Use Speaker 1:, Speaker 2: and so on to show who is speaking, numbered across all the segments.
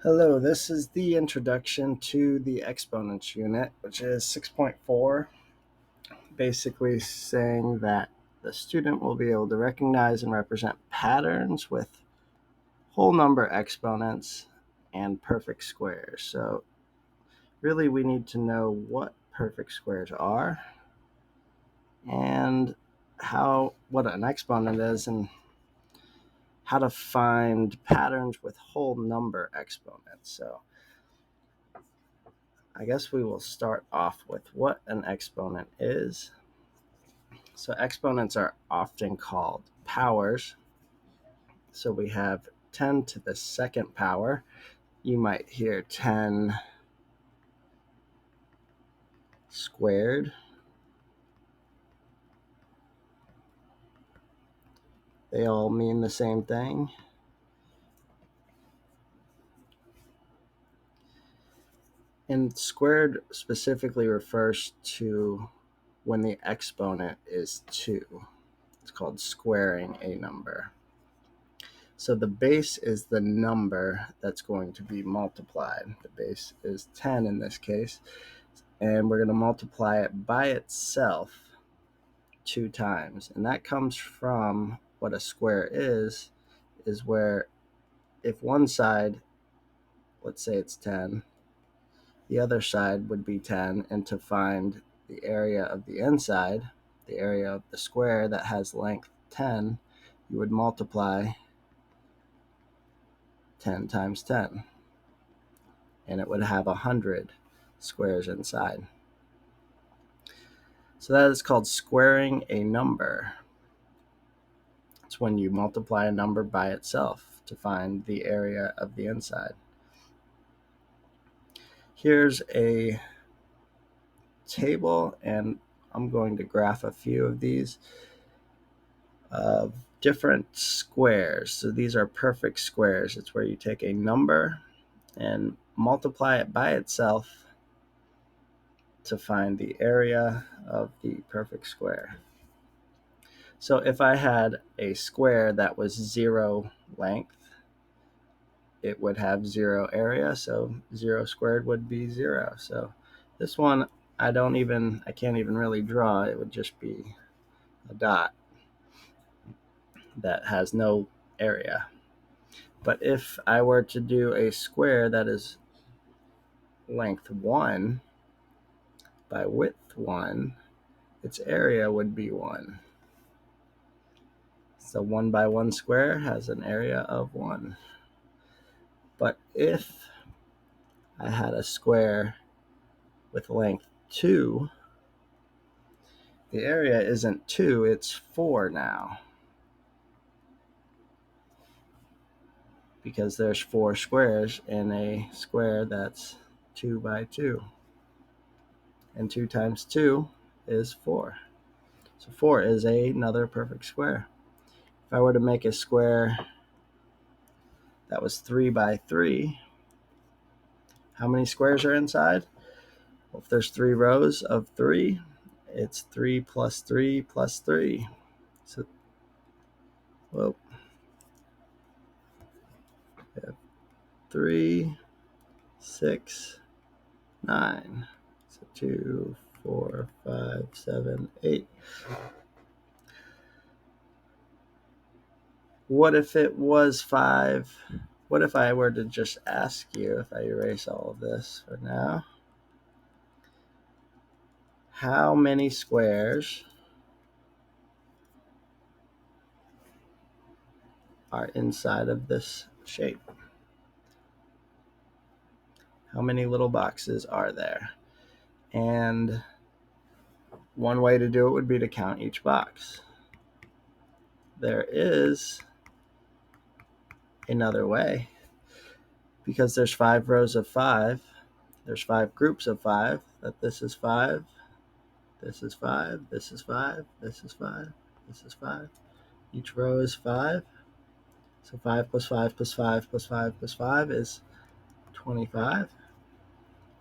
Speaker 1: Hello, this is the introduction to the Exponents unit, which is 6.4, basically saying that the student will be able to recognize and represent patterns with whole number exponents and perfect squares. So really we need to know what perfect squares are and what an exponent is and how to find patterns with whole number exponents. So I guess we will start off with what an exponent is. So exponents are often called powers. So we have 10 to the second power. You might hear 10 squared. They all mean the same thing. And squared specifically refers to when the exponent is 2. It's called squaring a number. So the base is the number that's going to be multiplied. The base is 10 in this case, and we're going to multiply it by itself 2 times. And that comes from what a square is where if one side, let's say it's 10, the other side would be 10, and to find the area of the inside, the area of the square that has length 10, you would multiply 10 times 10, and it would have 100 squares inside. So that is called squaring a number. It's when you multiply a number by itself to find the area of the inside. Here's a table, and I'm going to graph a few of these of different squares. So these are perfect squares. It's where you take a number and multiply it by itself to find the area of the perfect square. So if I had a square that was 0 length, it would have 0 area, so 0 squared would be 0. So this one I can't even really draw. It would just be a dot that has no area. But if I were to do a square that is length 1 by width 1, its area would be 1. So 1 by 1 square has an area of 1. But if I had a square with length 2, the area isn't 2, it's 4 now. Because there's 4 squares in a square that's 2 by 2. And 2 times 2 is 4. So 4 is another perfect square. If I were to make a square that was 3 by 3, how many squares are inside? Well, if there's 3 rows of 3, it's 3 plus 3 plus 3. So, well, 3, 6, 9. So 2, 4, 5, 7, 8. What if it was 5? What if I were to just ask you, if I erase all of this for now, how many squares are inside of this shape? How many little boxes are there? And one way to do it would be to count each box. There is another way. Because there's 5 rows of 5, there's 5 groups of 5, that this is 5, this is 5, this is 5, this is 5, this is 5. Each row is 5. So 5 plus 5 plus 5 plus 5 plus 5 is 25,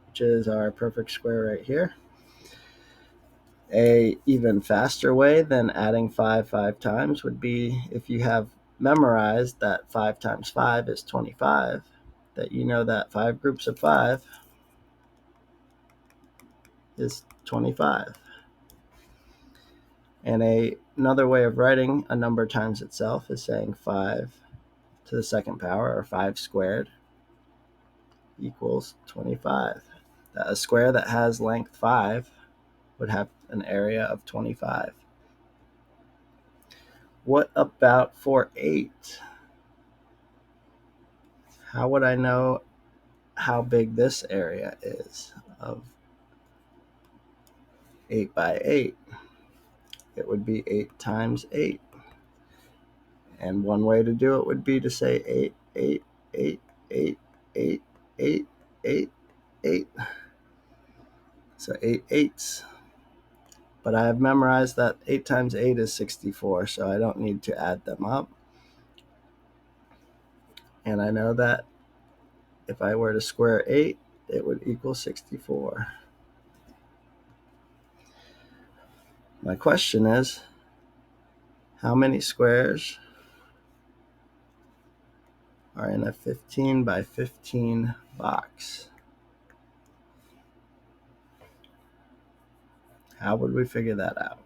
Speaker 1: which is our perfect square right here. A even faster way than adding 5 times would be if you have memorized that 5 times 5 is 25. that you know that 5 groups of 5 is 25. And another way of writing a number times itself is saying 5 to the second power, or 5 squared, equals 25. A square that has length 5 would have an area of 25. What about for 8? How would I know how big this area is of 8 by 8? It would be 8 times 8. And one way to do it would be to say 8, 8, 8, 8, 8, 8, 8, 8. So 8 eighths. But I have memorized that 8 times 8 is 64, so I don't need to add them up. And I know that if I were to square 8, it would equal 64. My question is, how many squares are in a 15 by 15 box? How would we figure that out?